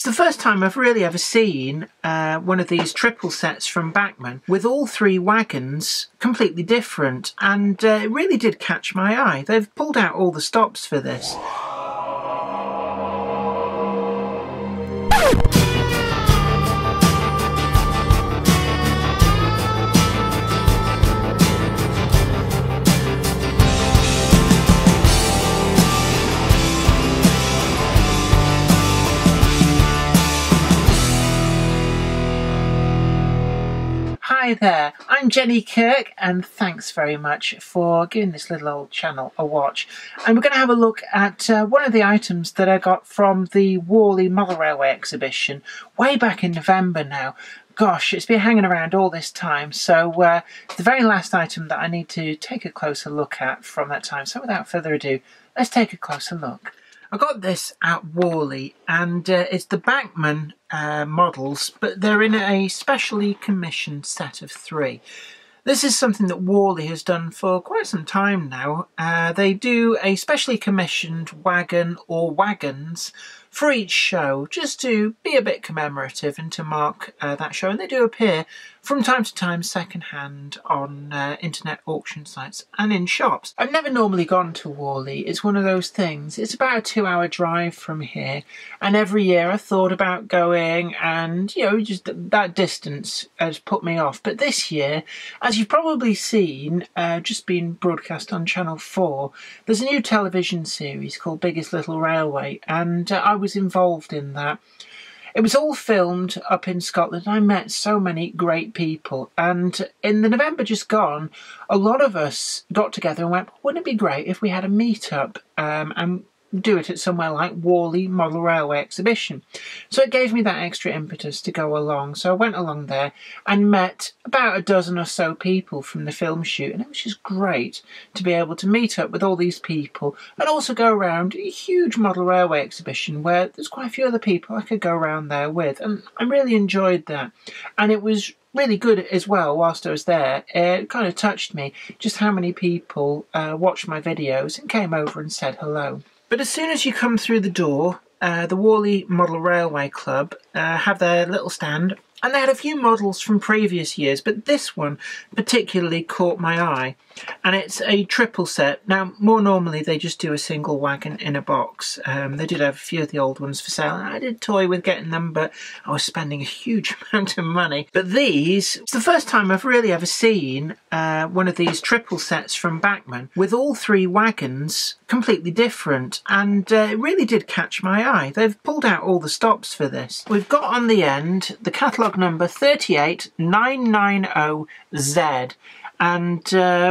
It's the first time I've really ever seen one of these triple sets from Bachmann with all three wagons completely different, and it really did catch my eye. They've pulled out all the stops for this. Hi there, I'm Jenny Kirk, and thanks very much for giving this little old channel a watch. And we're going to have a look at one of the items that I got from the Warley Model Railway exhibition way back in November now. Gosh, it's been hanging around all this time, so the very last item that I need to take a closer look at from that time. So without further ado, let's take a closer look. I got this at Warley, and it's the Bachmann models, but they're in a specially commissioned set of three. This is something that Warley has done for quite some time now. They do a specially commissioned wagon or wagons for each show, just to be a bit commemorative and to mark that show. And they do appear from time to time second-hand on internet auction sites and in shops. I've never normally gone to Warley. It's one of those things. It's about a 2-hour drive from here, and every year I thought about going, and you know, just that distance has put me off. But this year, as you've probably seen, just been broadcast on Channel 4, there's a new television series called Biggest Little Railway, and I was involved in that. It was all filmed up in Scotland. I met so many great people, and in the November just gone, a lot of us got together and went, wouldn't it be great if we had a meet-up and do it at somewhere like Warley Model Railway exhibition. So it gave me that extra impetus to go along. So I went along there and met about a dozen or so people from the film shoot, and it was just great to be able to meet up with all these people and also go around a huge model railway exhibition where there's quite a few other people I could go around there with, and I really enjoyed that. And it was really good as well whilst I was there. It kind of touched me just how many people watched my videos and came over and said hello. But as soon as you come through the door, the Warley Model Railway Club have their little stand, and they had a few models from previous years, but this one particularly caught my eye. And it's a triple set. Now, more normally they just do a single wagon in a box. They did have a few of the old ones for sale. I did toy with getting them, but I was spending a huge amount of money. But these, it's the first time I've really ever seen one of these triple sets from Bachmann with all three wagons completely different, and it really did catch my eye. They've pulled out all the stops for this. We've got on the end the catalogue number 38990Z, and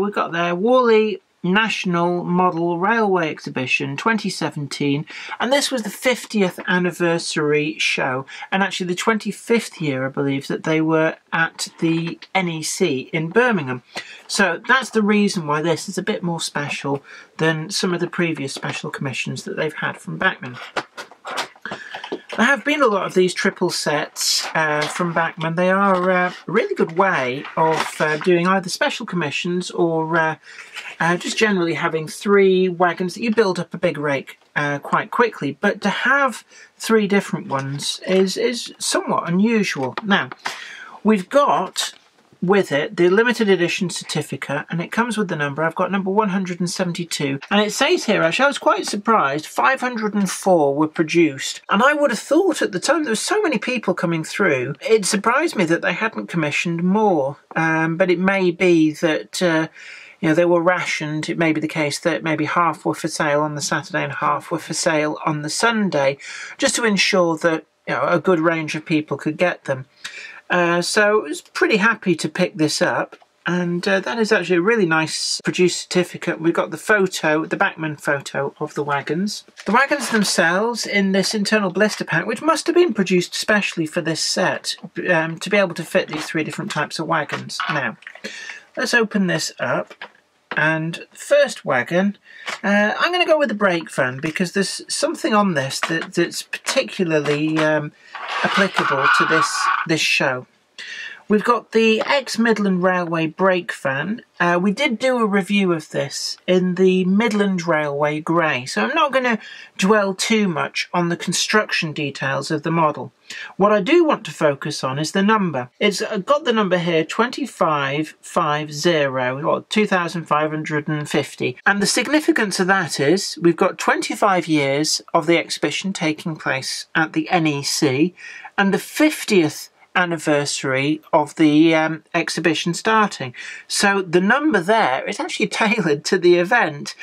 we've got there Warley National Model Railway Exhibition 2017, and this was the 50th anniversary show, and actually the 25th year I believe that they were at the NEC in Birmingham. So that's the reason why this is a bit more special than some of the previous special commissions that they've had from Bachmann. There have been a lot of these triple sets from Bachmann. They are a really good way of doing either special commissions or just generally having three wagons that you build up a big rake quite quickly. But to have three different ones is somewhat unusual. Now, we've got with it the limited edition certificate, and it comes with the number. I've got number 172, and it says here, actually I was quite surprised, 504 were produced, and I would have thought at the time there were so many people coming through, it surprised me that they hadn't commissioned more, but it may be that you know, they were rationed. It may be the case that maybe half were for sale on the Saturday and half were for sale on the Sunday, just to ensure that, you know, a good range of people could get them. So I was pretty happy to pick this up, and that is actually a really nice produced certificate. We've got the photo, the Bachmann photo of the wagons. The wagons themselves in this internal blister pack, which must have been produced especially for this set, to be able to fit these three different types of wagons. Now, let's open this up. And the first wagon, I'm going to go with the brake van because there's something on this that's particularly applicable to this show. We've got the ex-Midland Railway brake van. We did do a review of this in the Midland Railway Grey, so I'm not going to dwell too much on the construction details of the model. What I do want to focus on is the number. It's got the number here 2550, or 2550, and the significance of that is we've got 25 years of the exhibition taking place at the NEC and the 50th anniversary of the exhibition starting. So the number there is actually tailored to the event,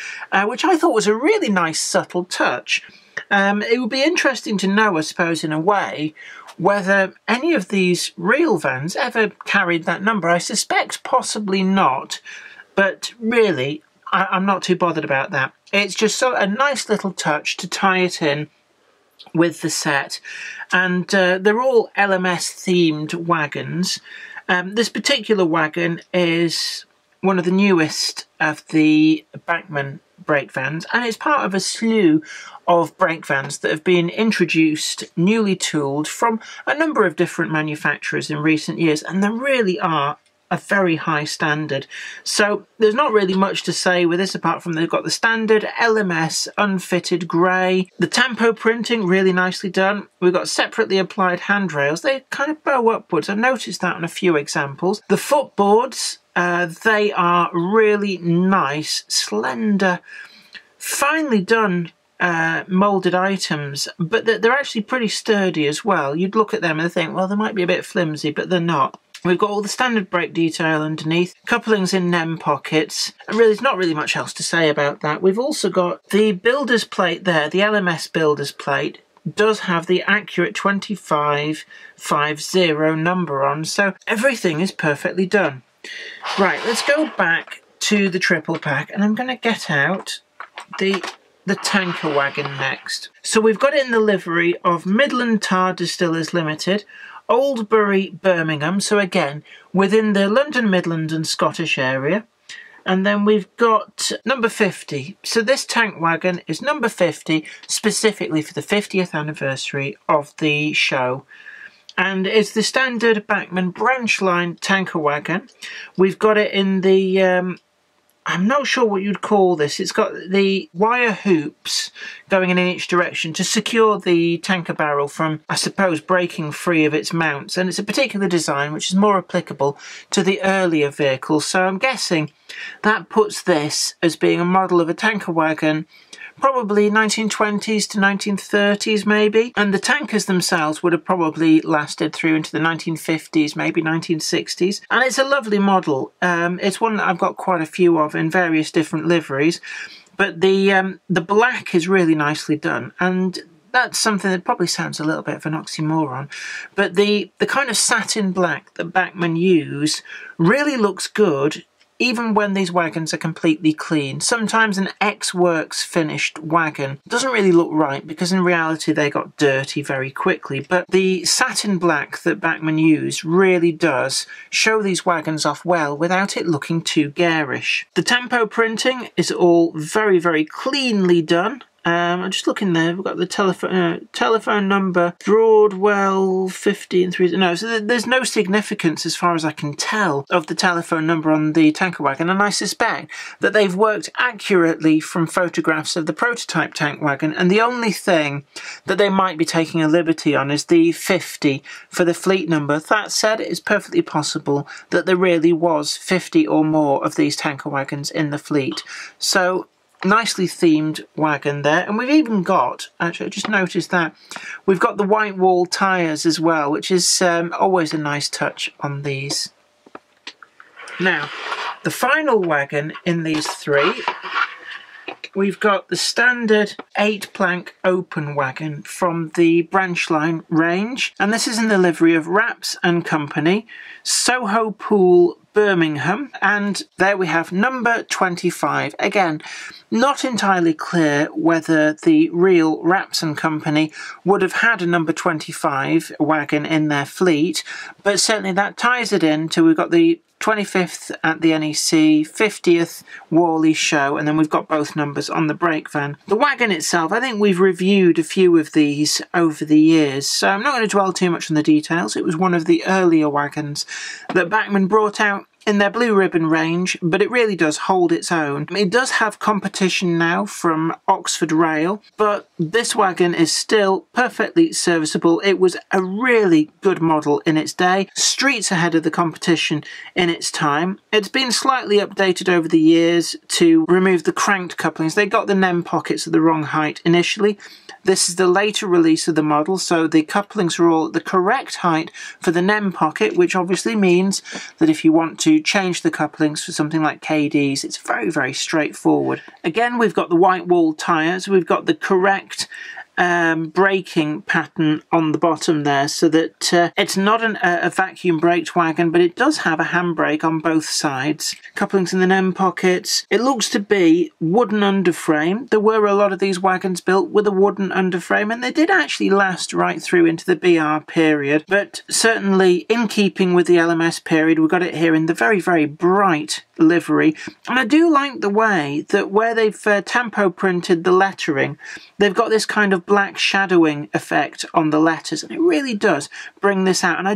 which I thought was a really nice subtle touch. It would be interesting to know, I suppose, in a way, whether any of these real vans ever carried that number. I suspect possibly not, but really I'm not too bothered about that. It's just a nice little touch to tie it in with the set, and they're all LMS themed wagons. This particular wagon is one of the newest of the Bachmann brake vans, and it's part of a slew of brake vans that have been introduced, newly tooled, from a number of different manufacturers in recent years, and they really are a very high standard. So there's not really much to say with this apart from they've got the standard LMS unfitted grey. The tempo printing really nicely done. We've got separately applied handrails. They kind of bow upwards. I've noticed that on a few examples. The footboards, they are really nice, slender, finely done moulded items, but they're actually pretty sturdy as well. You'd look at them and think, well, they might be a bit flimsy, but they're not. We've got all the standard brake detail underneath, couplings in NEM pockets, and really there's not really much else to say about that. We've also got the builder's plate there, the LMS builder's plate does have the accurate 2550 number on, so everything is perfectly done. Right, let's go back to the triple pack, and I'm going to get out the tanker wagon next. So we've got it in the livery of Midland Tar Distillers Limited, Oldbury, Birmingham, so again, within the London, Midland and Scottish area. And then we've got number 50. So this tank wagon is number 50, specifically for the 50th anniversary of the show. And it's the standard Bachmann branch line tanker wagon. We've got it in the I'm not sure what you'd call this. It's got the wire hoops going in each direction to secure the tanker barrel from, I suppose, breaking free of its mounts. And it's a particular design which is more applicable to the earlier vehicles. So I'm guessing that puts this as being a model of a tanker wagon, probably 1920s to 1930s maybe, and the tankers themselves would have probably lasted through into the 1950s, maybe 1960s, and it's a lovely model. It's one that I've got quite a few of in various different liveries, but the black is really nicely done, and that's something that probably sounds a little bit of an oxymoron, but the kind of satin black that Bachmann use really looks good even when these wagons are completely clean. Sometimes an ex-works finished wagon doesn't really look right because in reality they got dirty very quickly, but the satin black that Bachmann used really does show these wagons off well without it looking too garish. The tempo printing is all very, very cleanly done. I'm just looking there, we've got the telephone number, Broadwell 1530. No, so there's no significance as far as I can tell of the telephone number on the tanker wagon, and I suspect that they've worked accurately from photographs of the prototype tank wagon, and the only thing that they might be taking a liberty on is the 50 for the fleet number. That said, it is perfectly possible that there really was 50 or more of these tanker wagons in the fleet. So nicely themed wagon there, and we've even got, actually I just noticed that, we've got the white wall tyres as well, which is always a nice touch on these. Now, the final wagon in these three, we've got the standard 8-plank open wagon from the branch line range, and this is in the livery of Raps and Company, Soho Pool, Birmingham, and there we have number 25. Again, not entirely clear whether the real Raps and Company would have had a number 25 wagon in their fleet, but certainly that ties it in to we've got the 25th at the NEC, 50th Warley show, and then we've got both numbers on the brake van. The wagon itself, I think we've reviewed a few of these over the years, so I'm not going to dwell too much on the details. It was one of the earlier wagons that Bachmann brought out in their blue ribbon range, but it really does hold its own. It does have competition now from Oxford Rail, but this wagon is still perfectly serviceable. It was a really good model in its day, streets ahead of the competition in its time. It's been slightly updated over the years to remove the cranked couplings. They got the NEM pockets at the wrong height initially. This is the later release of the model, so the couplings are all at the correct height for the NEM pocket, which obviously means that if you want to change the couplings for something like KDs, it's very, very straightforward. Again, we've got the white wall tyres, we've got the correct braking pattern on the bottom there, so that it's not a vacuum braked wagon, but it does have a handbrake on both sides. Couplings in the NEM pockets. It looks to be wooden underframe. There were a lot of these wagons built with a wooden underframe, and they did actually last right through into the BR period, but certainly in keeping with the LMS period, we've got it here in the very, very bright livery. And I do like the way that where they've tempo printed the lettering, they've got this kind of black shadowing effect on the letters, and it really does bring this out. And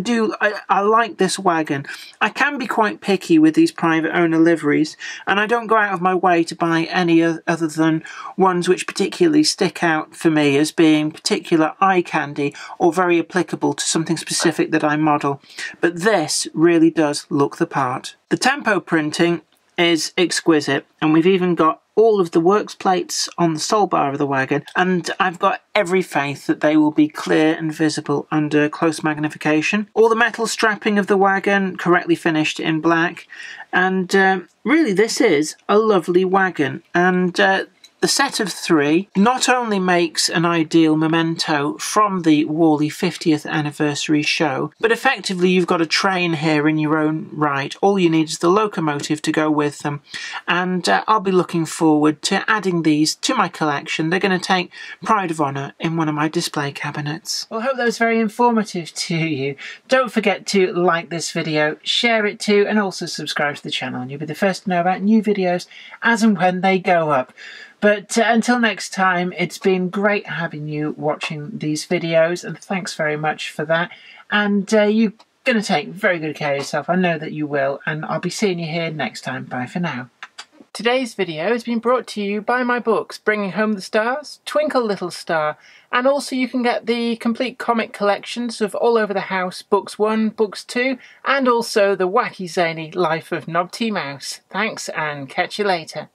I like this wagon. I can be quite picky with these private owner liveries, and I don't go out of my way to buy any other than ones which particularly stick out for me as being particular eye candy or very applicable to something specific that I model. But this really does look the part. The tempo printing is exquisite, and we've even got all of the works plates on the sole bar of the wagon, and I've got every faith that they will be clear and visible under close magnification. All the metal strapping of the wagon correctly finished in black, and really this is a lovely wagon. And the set of three not only makes an ideal memento from the Warley 50th anniversary show, but effectively you've got a train here in your own right. All you need is the locomotive to go with them, and I'll be looking forward to adding these to my collection. They're going to take pride of honour in one of my display cabinets. Well, I hope that was very informative to you. Don't forget to like this video, share it too, and also subscribe to the channel, and you'll be the first to know about new videos as and when they go up. But until next time, it's been great having you watching these videos, and thanks very much for that. And you're going to take very good care of yourself. I know that you will, and I'll be seeing you here next time. Bye for now. Today's video has been brought to you by my books, Bringing Home the Stars, Twinkle Little Star, and also you can get the complete comic collections of All Over the House, Books 1, Books 2, and also the wacky zany Life of Knob T Mouse. Thanks, and catch you later.